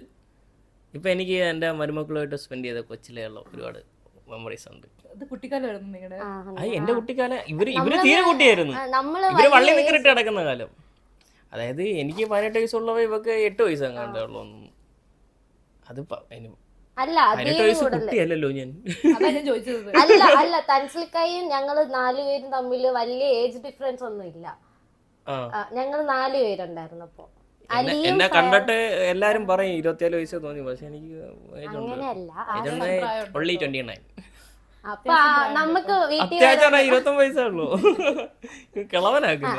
ഇപ്പം എനിക്ക് എൻ്റെ മരുമക്കളുമായിട്ട് സ്പെൻഡ് ചെയ്ത കൊച്ചിലെയുള്ള ഒരുപാട് മെമ്മറീസ് ഉണ്ട്. എൻ്റെ കുട്ടിക്കാലം ഇവര് തീരെ കുട്ടിയായിരുന്നു. ഇവര് വള്ളി നിക്കറിട്ട് കിടക്കുന്ന കാലം. അതായത് എനിക്ക് 18 വയസ്സുള്ളവ ഇവക്ക് 8 വയസ്സ് അങ്ങാണ്ടേ ഉള്ളൂ. അത് അല്ല, കുട്ടിയല്ലോ ഞാൻ. അല്ല തൻസിൽക്കായും ഞങ്ങള് 4 പേരും തമ്മിൽ വലിയ ഏജ് ഡിഫറൻസ് ഒന്നും ഇല്ല. ഞങ്ങൾ 4 പേരുണ്ടായിരുന്നപ്പോ. എന്നെ കണ്ടിട്ട് എല്ലാരും പറയും 24 വയസ്സ് തോന്നി, പക്ഷെ എനിക്ക് അങ്ങനെയല്ല. 29. അപ്പൊ നമുക്ക് 29 വയസ്സേ ഉള്ളൂ. കിളവനാക്കുന്നു.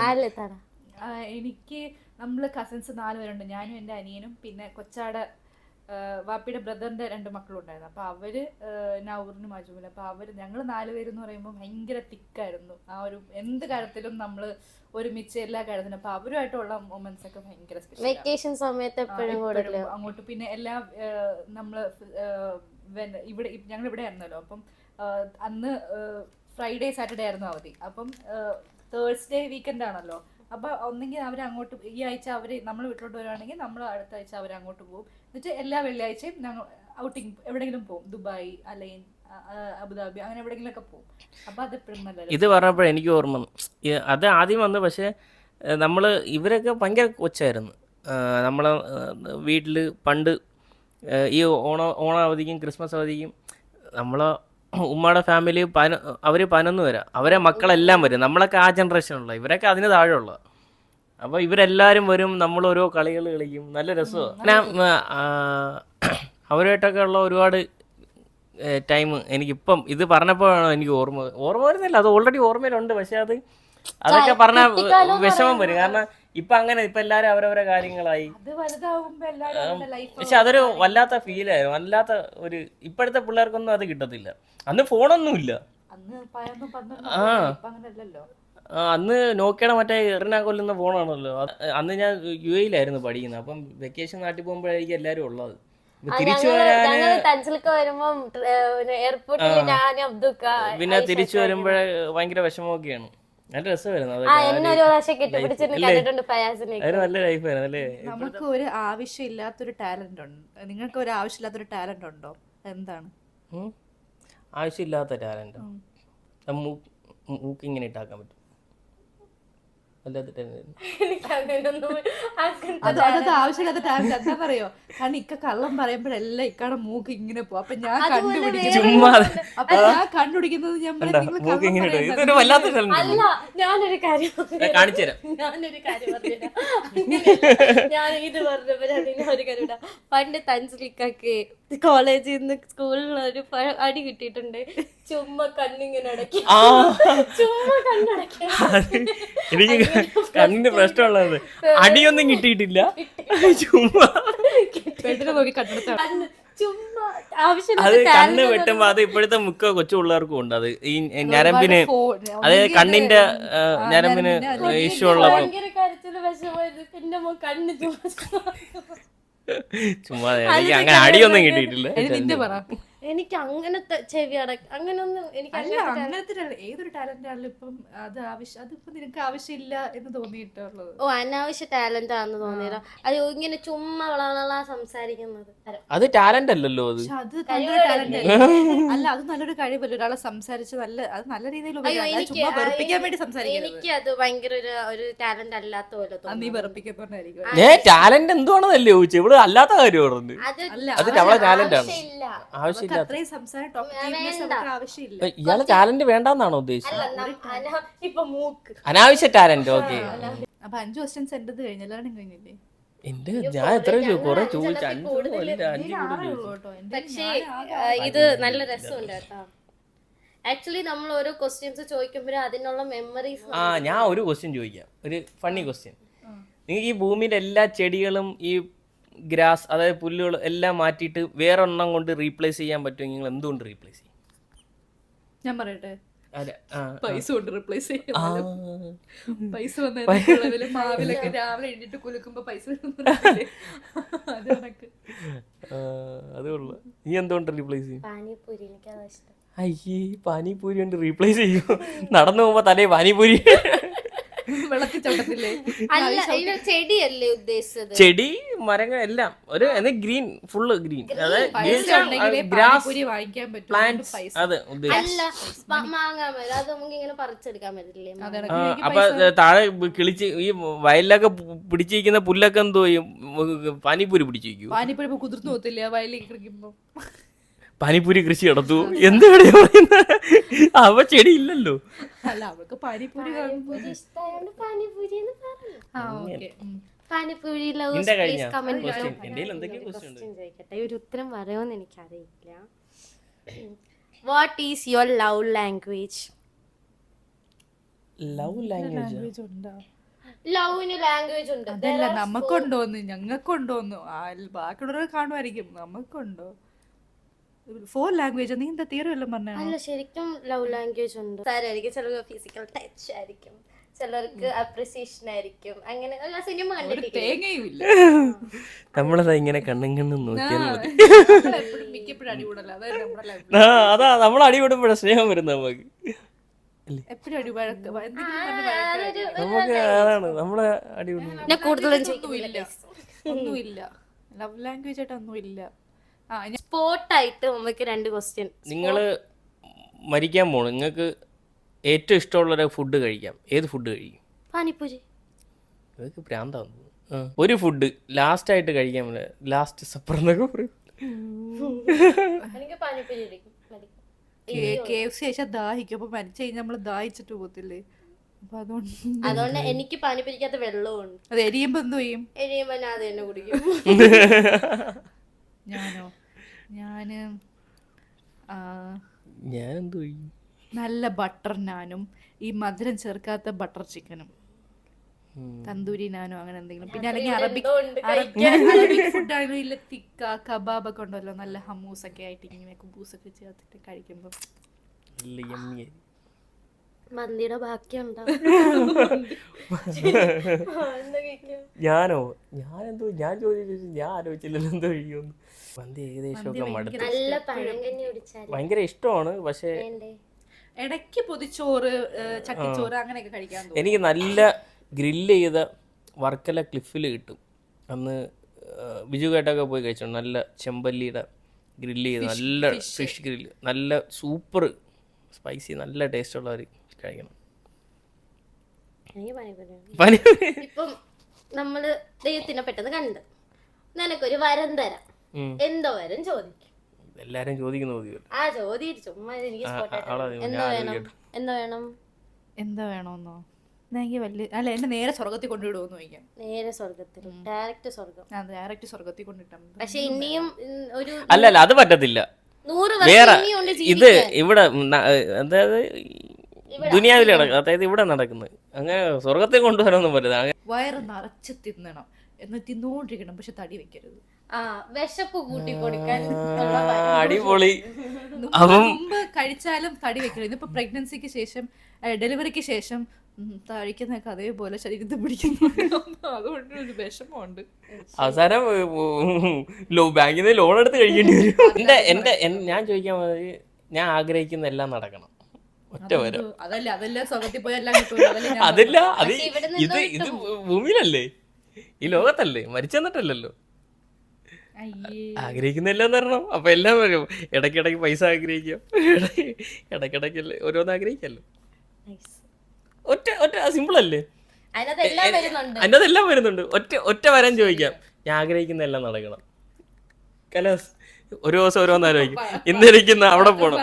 എനിക്ക് നമ്മള് കസിൻസ് 4 പേരുണ്ട്. ഞാനും എൻ്റെ അനിയനും പിന്നെ കൊച്ചാടെ വാപ്പിയുടെ ബ്രദറിന്റെ 2 മക്കളും ഉണ്ടായിരുന്നു. അപ്പൊ അവര് നൗറിനും അജുമിനും. അപ്പൊ അവര് ഞങ്ങൾ 4 പേരെന്ന് പറയുമ്പോൾ ഭയങ്കര തിക്കായിരുന്നു. ആ ഒരു എന്ത് കാര്യത്തിലും നമ്മള് ഒരുമിച്ച് എല്ലാ കാര്യത്തിനും. അപ്പൊ അവരുമായിട്ടുള്ള മൊമെന്റ്സ് ഒക്കെ ഭയങ്കര സ്പെഷ്യൽ. വെക്കേഷൻ സമയത്ത് എപ്പോഴും അങ്ങോട്ട് പിന്നെ എല്ലാ നമ്മള് ഇവിടെ ഞങ്ങൾ ഇവിടെ ആയിരുന്നല്ലോ. അപ്പം അന്ന് ഫ്രൈഡേ സാറ്റർഡേ ആയിരുന്നു അവധി. അപ്പം തേഴ്സ്ഡേ വീക്കെൻഡ് ആണല്ലോ. അപ്പൊ ഒന്നെങ്കിൽ അവരങ്ങോട്ട് ഈ ആഴ്ച അവര് നമ്മൾ വീട്ടിലോട്ട് വരുവാണെങ്കിൽ നമ്മൾ അടുത്ത ആഴ്ച അവരങ്ങോട്ട് പോകും. എന്നിട്ട് എല്ലാ വെള്ളിയാഴ്ചയും ഞങ്ങൾ ഔട്ടിങ് എവിടെയെങ്കിലും പോകും. ദുബായ് അല്ലെങ്കിൽ അബുദാബി അങ്ങനെ എവിടെയെങ്കിലും ഒക്കെ പോകും. അപ്പൊ അത് എപ്പോഴും നല്ല. ഇത് പറഞ്ഞപ്പോഴേ എനിക്ക് ഓർമ്മ, അത് ആദ്യം വന്നു. പക്ഷെ ഇവരൊക്കെ ഭയങ്കര കൊച്ചായിരുന്നു. നമ്മളെ വീട്ടിൽ പണ്ട് ഈ ഓണാവധിക്കും ക്രിസ്മസ് അവധിക്കും നമ്മളെ ഉമ്മയുടെ ഫാമിലി അവർ 11 വരാം. അവരെ മക്കളെല്ലാം വരും. നമ്മളൊക്കെ ആ ജനറേഷനുള്ള, ഇവരൊക്കെ അതിന് താഴെയുള്ള. അപ്പോൾ ഇവരെല്ലാവരും വരും, നമ്മൾ ഓരോ കളികൾ കളിക്കും, നല്ല രസമാണ്. പിന്നെ അവരുമായിട്ടൊക്കെ ഉള്ള ഒരുപാട് ടൈം എനിക്കിപ്പം ഇത് പറഞ്ഞപ്പോഴാണ് എനിക്ക് ഓർമ്മ വരുന്നില്ല. അത് ഓൾറെഡി ഓർമ്മയിലുണ്ട്. പക്ഷെ അതൊക്കെ പറഞ്ഞാൽ വിഷമം വരും. കാരണം ഇപ്പൊ അങ്ങനെ ഇപ്പൊ എല്ലാരും അവരവരെ കാര്യങ്ങളായി. പക്ഷെ അതൊരു വല്ലാത്ത ഫീലായിരുന്നു. വല്ലാത്ത ഒരു ഇപ്പോഴത്തെ പിള്ളേർക്കൊന്നും അത് കിട്ടത്തില്ല. അന്ന് ഫോണൊന്നുമില്ല. അന്ന് നോക്കിയുടെ മറ്റേ എറിനാ കൊല്ലുന്ന ഫോണാണല്ലോ. അന്ന് ഞാൻ UAE-ലായിരുന്നു പഠിക്കുന്നത്. അപ്പം വെക്കേഷൻ നാട്ടിൽ പോകുമ്പോഴായിരിക്കും എല്ലാരും ഉള്ളത്. തിരിച്ചു പിന്നെ തിരിച്ചു വരുമ്പോഴേ ഭയങ്കര വിഷമമൊക്കെയാണ്. നല്ല രസമായിരുന്നു. നല്ല ലൈഫായിരുന്നു അല്ലേ. നമുക്ക് ഒരു ആവശ്യമില്ലാത്തൊരു ടാലന്റ് ഉണ്ട്. നിങ്ങൾക്ക് ഒരു ആവശ്യമില്ലാത്തൊരു ടാലന്റ് ഉണ്ടോ? എന്താണ് ആവശ്യമില്ലാത്ത ടാലന്റ്? മൂക്കിങ്ങനെ ഇട്ടാക്കാൻ പറ്റും. അല്ലാത്ത ടാലന്റ് എനിക്ക് അങ്ങനെയൊന്നും അത് ആവശ്യമില്ലാത്ത ടാലന്റ് എന്താണെന്നറിയോ? കാരണം ഇക്ക കള്ളം പറയുമ്പോഴെല്ലാം ഇക്കാടെ മൂക്ക് ഇങ്ങനെ പോകും. അപ്പൊ ഞാൻ കണ്ടുപിടിക്കുന്നത് ചുമ്മാ ഞാൻ പറയും, നിങ്ങൾ മൂക്ക് കള്ളം ഇങ്ങനെ പറയുന്നത് ഇതൊരു വല്ലാത്ത ടാലന്റ് അല്ല ഞാനൊരു കാര്യം കാണിച്ചുതരാം. ഞാനൊരു കാര്യം പറഞ്ഞുതരാം. ഞാൻ ഇത് പറഞ്ഞപ്പോഴാണ് ഒരു കാര്യം ഇടാം. പണ്ട് തൻസിലിക്കൊക്കെ കോളേജിൽ നിന്ന് സ്കൂളിൽ ഒരു അടി കിട്ടിയിട്ടുണ്ട്. ചുമ്മാ കണ്ണിങ്ങനെ അടക്കി, ചുമ്മാ കണ്ണടക്കി. എനിക്ക് കണ്ണിന് പ്രശ്നമുള്ളത് അടിയൊന്നും കിട്ടിയിട്ടില്ല, ചുമ്മാ പെട്ടെന്ന് നോക്കി കണ്ടെടുത്താണ്. കണ്ണ് ചുമ്മാ അത് ആവശ്യമില്ലാത്ത കണ്ണ് വെട്ടുമ്പോ അത് ഇപ്പോഴത്തെ മിക്ക കൊച്ചു പിള്ളേർക്കും ഉണ്ട്. അത് ഈ ഞരമ്പിന്, അതായത് കണ്ണിന്റെ ഞരമ്പിന് ഇഷ്യൂ ഉള്ളപ്പോ ഭയങ്കര കരച്ചില് വിഷമായത്. പിന്നെ കണ്ണ് ചുമ്മാ എനിക്ക് അങ്ങനെ അടിയൊന്നും കിട്ടിയിട്ടില്ല. നിന്റെ പറ. എനിക്ക് അങ്ങനത്തെ ചെവി അങ്ങനൊന്നും എനിക്ക് അല്ല, അങ്ങനത്തെ ഏതൊരു ടാലന്റ് ആണെങ്കിലും ഇപ്പം അതിപ്പോ നിനക്ക് ആവശ്യമില്ല എന്ന് തോന്നിയിട്ടുള്ളത്. ഓ അനാവശ്യ ടാലന്റ് ആണെന്ന് തോന്നിയല്ലോ. അത് ഇങ്ങനെ ചുമ്മാ വള സംസാരിക്കുന്നത്. അത് ടാലന്റ് അല്ലല്ലോ. അത് പക്ഷെ അത് നല്ലൊരു ടാലന്റ് അല്ല, അത് നല്ലൊരു കഴിവല്ല. ഒരാളെ സംസാരിച്ച് അത് നല്ല രീതിയിൽ ചുമ്മാ വെറുപ്പിക്കാൻ വേണ്ടി സംസാരിക്കുന്നത്. എനിക്ക് അത് ഭയങ്കര ഒരു ടാലന്റ് അല്ലാത്ത പോലെ തോന്നി. നീ വെറുപ്പിക്കപ്പെടുന്നതായിരിക്കും. ടാലന്റ് എന്തുവാണെന്നല്ലേ ചോദിച്ചു? ഇവിടെ അല്ലാത്ത കാര്യം പറഞ്ഞു. അത് അവളെ ടാലന്റ് ആണ്, ആവശ്യമില്ല. അത്രയും സംസാരം ആവശ്യമില്ല. ഇയാളെ ടാലന്റ് വേണ്ടെന്നാണോ ഉദ്ദേശിച്ചത്? ഇപ്പൊ മൂക്ക് അനാവശ്യ ടാലന്റ്. ഓക്കെ, അപ്പൊ 5 ക്വസ്റ്റ്യൻസ് എന്റേത് കഴിഞ്ഞു, എല്ലാവരും കഴിഞ്ഞില്ലേ? എന്റെ ഞാൻ എത്ര കൊറേ ചോദിച്ചു, 5 പക്ഷേ ഇത് നല്ല രസമുണ്ട് കേട്ടോ. ആക്ച്വലി നമ്മൾ ഓരോ ക്വസ്റ്റ്യൻസ് ചോദിക്കുമ്പോഴും അതിനുള്ള മെമ്മറീസ്. ഞാൻ ഒരു ക്വസ്റ്റ്യൻ ചോദിക്കാം, ഒരു ഫണ്ണി ക്വസ്റ്റ്യൻ. നിങ്ങൾക്ക് ഈ ഭൂമിയിലെ എല്ലാ ചെടികളും ഈ ഗ്രാസ്, അതായത് പുല്ലുകൾ എല്ലാം മാറ്റിയിട്ട് വേറെ ഒരെണ്ണം കൊണ്ട് റീപ്ലേസ് ചെയ്യാൻ പറ്റുമെങ്കിൽ നിങ്ങൾ എന്തുകൊണ്ട് റീപ്ലേസ് ചെയ്യും? ഞാൻ പറയട്ടെ, അതെ, പൈസ കൊണ്ട് റീപ്ലേസ് ചെയ്യും. പൈസ വന്നതിൽ മാവിലൊക്കെ രാവിലെ എഴുന്നിട്ട് കുലുക്കുമ്പോ പൈസ അത് കണക്ക്. അതുള്ള നീ എന്തുകൊണ്ട് റീപ്ലേസ് ചെയ്യും? പാനിപൂരി എനിക്കതാ ഇഷ്ടം. അയ്യേ, പാനിപൂരി കൊണ്ട് റീപ്ലേസ് ചെയ്യും? നടന്നു പോകുമ്പോ തലേ പാനിപൂരി വെള്ളത്തിൽ ചവിട്ടത്തില്ലേ? അല്ല, ഇതിന് ചെടിയല്ലേ ഉദ്ദേശിച്ചത്? ചെടി, മരങ്ങൾ എല്ലാം ഒരു ഗ്രീൻ, ഫുള്ള് ഗ്രീൻ, ഗ്രാസ്, വാങ്ങിക്കാൻ പറ്റും. പ്ലാന്റ്സ്, അത് ഉദ്ദേശിച്ചത്. അല്ല, മാങ്ങാൻ പറ്റും. അത് നമുക്ക് ഇങ്ങനെ പറിച്ചെടുക്കാൻ പറ്റില്ലേ? അപ്പൊ താഴെ കിളിച്ച് ഈ വയലിലൊക്കെ പിടിച്ചിരിക്കുന്ന പുല്ലൊക്കെ എന്തോ ചെയ്യും? പാനിപ്പൂരി പിടിച്ചിരിക്കും. പാനിപ്പൂരി ഇപ്പൊ കുതിർന്നു പോകത്തില്ല വയലിലേക്ക് കളിക്കുമ്പോ? പാനിപ്പൂരി കൃഷി നടത്തു എന്താ പറയുന്നത്? അവ ചെടി ഇല്ലല്ലോ. അല്ല, അവൾക്ക് പാനിപ്പൂരി ഇഷ്ടമായോണ്ട് പാനിപൂരി എന്ന് പറഞ്ഞു. പാനിപൂരി നിന്റെ കഴിഞ്ഞ എന്തെങ്കിലും എന്തൊക്കെ ക്വസ്റ്റ്യൻ ഉണ്ട്? ചോദിക്കട്ടെ, ഒരു ഉത്തരം പറയുമെന്ന് എനിക്കറിയില്ല. What is your love language? Love language ഉണ്ടോ? ലവിന് ലാംഗ്വേജ് ഉണ്ട്. അതല്ല, നമുക്കുണ്ടോന്ന്, ഞങ്ങൾക്കുണ്ടോന്ന്. ബാക്കിയുള്ളവർ കാണുമായിരിക്കും, നമുക്കുണ്ടോ? 4 ലാംഗ്വേജ്. നീ എന്താ തിയറി വല്ലതും പറഞ്ഞോ? അല്ല, ശരിക്കും ലവ് ലാംഗ്വേജ് ഉണ്ട്. സാരായിരിക്കും, ചിലർക്ക് ഫിസിക്കൽ ടച്ച് ആയിരിക്കും, ചിലർക്ക് അപ്രിസിയേഷൻ ആയിരിക്കും. അങ്ങനെ സിനിമ കണ്ടിട്ടില്ല. തേങ്ങയുമില്ല. നമ്മളതാ ഇങ്ങനെ കണ്ണും കണ്ണും നോക്കിയാൽ മതി. മിക്കപ്പോഴും അടികൂടല്ല. അതാ നമ്മൾ അടികൂടുമ്പോഴാണ് സ്നേഹം വരുന്നത് നമുക്ക്. എപ്പോഴും അടിവഴക്ക് നമുക്ക് അതാണ് നമ്മളെ അടികൂടുന്നത്. കൂടുതലും ഒന്നുമില്ല. ലവ് ലാംഗ്വേജ് ആയിട്ട് ഒന്നുമില്ല. സ്പോട്ടായിട്ട് നമുക്ക് 2 ക്വസ്റ്റ്യൻ. നിങ്ങൾ മരിക്കാൻ പോണു, നിങ്ങൾക്ക് ഏറ്റവും ഇഷ്ടമുള്ള ഫുഡ് കഴിക്കാം, ഏത് ഫുഡ് കഴിക്കും? പാനിപൂരി. ഇതൊക്കെ ഭ്രാന്താന്ന്. ഒരു ഫുഡ് ലാസ്റ്റ് ആയിട്ട് കഴിക്കാൻ പറ്റില്ല, ലാസ്റ്റ് സപ്പർ എന്നൊക്കെ പറയും. എനിക്ക് പാനിപൂരി KFC കഴിച്ചാൽ ദാഹിക്കും. അപ്പൊ മരിച്ചു കഴിഞ്ഞാൽ നമ്മള് ദാഹിച്ചിട്ട് പോകത്തില്ലേ? അപ്പൊ അതുകൊണ്ട് എനിക്ക് പാനിപൂരിക്കകത്ത് വെള്ളമുണ്ട്. അത് എരിയുമ്പോ എന്തോ ചെയ്യും? എരിയുമ്പോ ഞാൻ അത് തന്നെ കുടിക്കും. ഞാനെന്തോ നല്ല ബട്ടർ നാനും ഈ മധുരം ചേർക്കാത്ത ബട്ടർ ചിക്കനും, തന്തൂരി നാനോ അങ്ങനെ എന്തെങ്കിലും. പിന്നെ അല്ലെങ്കിൽ അറബിക് ഫുഡ് ആണെങ്കിലും ഇല്ല, തിക്ക കബാബ് ഒക്കെ ഉണ്ടല്ലോ, നല്ല ഹമൂസ് ഒക്കെ ആയിട്ട് ഇങ്ങനെ കുബൂസൊക്കെ ചേർത്തിട്ട് കഴിക്കുമ്പോ മന്തിയുടെ ബാക്കിയുണ്ടോ? ഞാനോ? ഞാനെന്തോ ഞാൻ ചോദിച്ചു, ഞാൻ ആലോചിച്ചില്ലല്ലോ എന്തോ കഴിയുമെന്ന്. മന്തി ഏകദേശം ഒക്കെ മടുത്തു. ഭയങ്കര ഇഷ്ടമാണ്, പക്ഷേ ഇടയ്ക്ക് പൊതിച്ചോറ്, ചട്ടിച്ചോറ് അങ്ങനെയൊക്കെ കഴിക്കാൻ തോന്നും. എനിക്ക് നല്ല ഗ്രില്ല് ചെയ്ത വർക്കല ക്ലിഫിൽ കിട്ടും. അന്ന് ബിജു കേട്ടൊക്കെ പോയി കഴിച്ചു. നല്ല ചെമ്പല്ലിയുടെ ഗ്രില്ല് ചെയ്ത് നല്ല ഫിഷ് ഗ്രില്ല്, നല്ല സൂപ്പർ സ്പൈസി, നല്ല ടേസ്റ്റുള്ളവർ കഴിക്കണം. എനിക്ക് പാനിപ്പൂരിയാണ്. പനി ഇപ്പം നമ്മള് ദൈവത്തിനെ പെട്ടെന്ന് കണ്ട് നിനക്കൊരു വരം തരാം, എന്തോ വരം ചോദിക്കും. എല്ലാരും ചോദിക്കുന്ന ചോദ്യം. ആ ചോദ്യം ചുമ്മാ എനിക്ക് spot ആയിട്ട് എന്താ വേണം എന്താ വേണമെന്നോ എനിക്ക് വലിയ അല്ല എന്നെ നേരെ സ്വർഗത്തിൽ കൊണ്ടുവിടുമെന്ന് ചോദിക്കാം. നേരെ സ്വർഗത്തിൽ, ഡയറക്റ്റ് സ്വർഗം. ഡയറക്റ്റ് സ്വർഗത്തിൽ കൊണ്ടിട്ടാ മതി. പക്ഷെ ഇനിയും ഒരു അല്ല അത് പറ്റത്തില്ല. 100 വേറെ വർഷം ഇനിയുണ്ട് ഇത് ഇവിടെ അതായത് ദുനിയാവിൽ നടക്കുന്നത്, അതായത് ഇവിടെ നടക്കുന്നത്. അങ്ങനെ സ്വർഗത്തെ കൊണ്ടുവരാനൊന്നും പറ്റില്ല. വയറ് നിറച്ച് തിന്നണം, എന്ന് തിന്നുകൊണ്ടിരിക്കണം, പക്ഷെ തടി വെക്കരുത്. ആ വിശപ്പ് കൂട്ടി കൊടുക്കാൻ അടിപൊളി. മുമ്പ് കഴിച്ചാലും തടി വെക്കരുത്. ഇതിപ്പോ പ്രഗ്നൻസിക്ക് ശേഷം ഡെലിവറിക്ക് ശേഷം കഴിക്കുന്നൊക്കെ അതേപോലെ ശരീരത്തിൽ പിടിക്കുന്നു. അതുകൊണ്ട് ഒരു വിഷമമുണ്ട്. അവസാനം ബാങ്കിൽ നിന്ന് ലോൺ എടുത്ത് കഴിക്കേണ്ടി വരും. ഞാൻ ചോദിക്കാൻ പോയത്, ഞാൻ ആഗ്രഹിക്കുന്ന എല്ലാം നടക്കണം. ഒറ്റ വരം. അതല്ല സ്വർഗത്തിൽ പോയെല്ലാം അതല്ല, അത് ഇത് ഭൂമിയിലല്ലേ, ഈ ലോകത്തല്ലേ, മരിച്ചെന്നിട്ടല്ലോ. ആഗ്രഹിക്കുന്ന എല്ലാം തരണം. അപ്പൊ എല്ലാം വരും. ഇടയ്ക്കിടയ്ക്ക് പൈസ ആഗ്രഹിക്കാം, ഇടയ്ക്കിടയ്ക്കല്ലേ ഓരോന്ന് ആഗ്രഹിക്കല്ലോ. ഒറ്റ സിമ്പിൾ അല്ലേ, അതിൻ്റെ എല്ലാം വരുന്നുണ്ട്. ഒറ്റ വരം ചോദിക്കാം, ഞാൻ ആഗ്രഹിക്കുന്ന എല്ലാം നടക്കണം. കലാസ് ഒരു ദിവസം ഓരോന്ന് ആലോചിക്കും. ഇന്നിരിക്കുന്ന അവിടെ പോണം,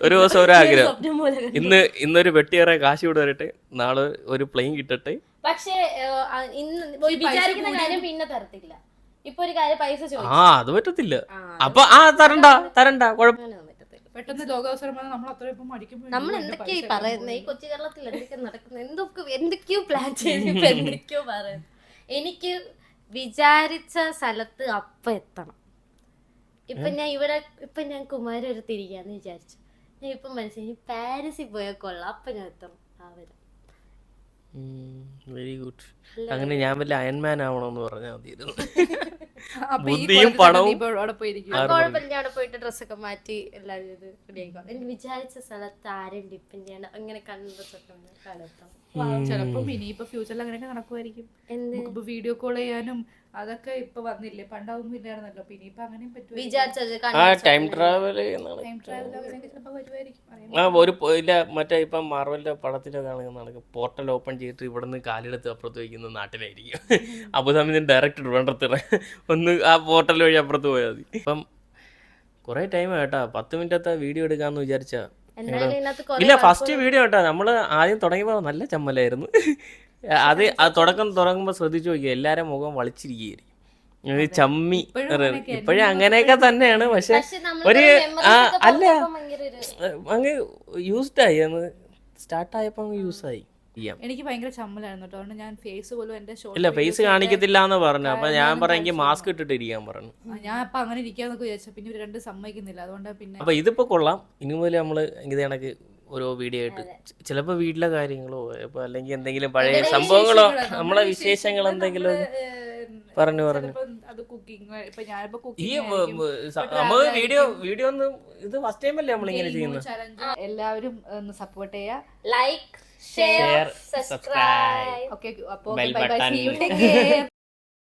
ഒരു ദിവസം ഓരോ ആഗ്രഹം. ഇന്നൊരു വെട്ടിയേറെ കാശ് ഇവിടെ വരട്ടെ, നാളെ ഒരു പ്ലെയിൻ കിട്ടട്ടെ. പക്ഷേ ഇന്ന് വിചാരിക്കുന്ന കാര്യം പിന്നെ തരത്തില്ല. ഇപ്പൊ ഒരു കാര്യം പൈസ ചോദിച്ചു, അത് പറ്റത്തില്ല. അപ്പൊ തരണ്ട കുഴപ്പമില്ല. പെട്ടെന്ന് ലോകാവസരം നമ്മൾ അത്രയും മടിക്കുമ്പോൾ നമ്മൾ എന്തൊക്കെയാ പറയുന്നത്? ഈ കൊച്ചു കേരളത്തിൽ എന്തൊക്കെ നടക്കുന്നത്, എന്തൊക്കെയോ പ്ലാൻ ചെയ്ത് എന്തൊക്കെയോ പറയുന്നത്. എനിക്ക് വിചാരിച്ച സ്ഥലത്ത് അപ്പം എത്തണം. ഇപ്പൊ ഞാൻ കുമാരൂർ തിരികാന്ന് വിചാരിച്ചു. ഞാൻ ഇപ്പൊ മനസ്സിലായി പാരീസിൽ പോയാൽ കൊള്ളാം, അപ്പൊ ഞാൻ എത്തണം. Very good. അങ്ങനെ ഞാൻ വല്ല അയൺമാൻ ആവണമെന്ന് പറഞ്ഞാൽ മതിയായിരുന്നു. ബുദ്ധിയും പണവും കുഴപ്പമില്ല, അവിടെ പോയിട്ട് ഡ്രസ്സൊക്കെ മാറ്റി എല്ലാവരും ഇത് റെഡി ആയിക്കോ. എനിക്ക് വിചാരിച്ച സ്ഥലത്ത് ആരെയും ഡിപ്പെൻഡ് ചെയ്യണ്ട, അങ്ങനെ കണ്ട ഡ്രസ്സൊക്കെ ചിലപ്പോ ഇനിയിപ്പോ ഫ്യൂച്ചറിൽ അങ്ങനെയൊക്കെ നടക്കുമായിരിക്കും. നമുക്കിപ്പോ വീഡിയോ കോൾ ചെയ്യാനും അതൊക്കെ ഇപ്പൊ വന്നില്ലേ, പണ്ടാവുമ്പോ ഇല്ലായിരുന്നല്ലോ. പിന്നെ ഇപ്പൊ അങ്ങനെയും പറ്റും. ടൈം ട്രാവൽ ഇല്ല, മറ്റേ ഇപ്പം മാർവലിന്റെ പടത്തിലൊക്കെ നടക്കും. പോർട്ടൽ ഓപ്പൺ ചെയ്തിട്ട് ഇവിടെ നിന്ന് കാലെടുത്ത് അപ്പുറത്ത് വയ്ക്കുന്ന നാട്ടിലായിരിക്കും. അബുദാബി ഡയറക്റ്റ് വേണ്ടത്ര ഒന്ന് ആ പോർട്ടൽ വഴി അപ്പുറത്ത് പോയാൽ മതി. ഇപ്പം കുറെ ടൈം കേട്ടാ, 10 മിനിറ്റത്തെ വീഡിയോ എടുക്കാന്ന് വിചാരിച്ചാ ഇല്ല. ഫസ്റ്റ് വീഡിയോ കേട്ടാ, നമ്മള് ആദ്യം തുടങ്ങിയപ്പോ നല്ല ചമ്മലായിരുന്നു. അത് തുടങ്ങുമ്പോ ശ്രദ്ധിച്ചു നോക്കിയാ എല്ലാരും മുഖം വളിച്ചിരിക്കുകയായിരിക്കും, ചമ്മി. ഇപ്പോഴും അങ്ങനെയൊക്കെ തന്നെയാണ്. പക്ഷെ ഒരു അല്ല അങ്ങ് യൂസ്ഡ് ആയി, അന്ന് സ്റ്റാർട്ടായപ്പോ അങ്ങ് യൂസായി. എനിക്ക് ഭയങ്കര ചമ്മലായിരുന്നു കേട്ടോ. അതുകൊണ്ട് ഞാൻ ഫേസ് പോലും എന്റെ ഇല്ല ഫേസ് കാണിക്കത്തില്ല എന്ന് പറഞ്ഞു. അപ്പൊ ഞാൻ പറഞ്ഞു മാസ്ക് ഇട്ടിട്ട് ഇരിക്കാൻ പറഞ്ഞു. ഞാൻ അപ്പൊ അങ്ങനെ ഇരിക്കാന്നൊക്കെ വിചാരിച്ചു. പിന്നെ ഇവര് രണ്ടും സമ്മതിക്കുന്നില്ല, അതുകൊണ്ട് പിന്നെ അപ്പൊ ഇതിപ്പോ കൊള്ളാം. ഇനി മുതൽ നമ്മള് ഇത് കണക്ക് ഓരോ വീഡിയോ ആയിട്ട് ചിലപ്പോ വീട്ടിലെ കാര്യങ്ങളോ ഇപ്പൊ അല്ലെങ്കിൽ എന്തെങ്കിലും പഴയ സംഭവങ്ങളോ നമ്മളെ വിശേഷങ്ങൾ എന്തെങ്കിലും പറഞ്ഞു അത് കുക്കിംഗ്. ഇപ്പൊ ഞാനിപ്പോ ഈ നമ്മള് വീഡിയോ ഒന്നും ഇത് ഫസ്റ്റ് ടൈം അല്ലേ നമ്മളിങ്ങനെ ചെയ്യുന്നത്. എല്ലാവരും ഒന്ന് സപ്പോർട്ട് ചെയ്യാ, ലൈക്ക്, ഷെയർ, സബ്സ്ക്രൈബ്. ഓക്കെ, അപ്പോ bell bye bye, button. See you, take care.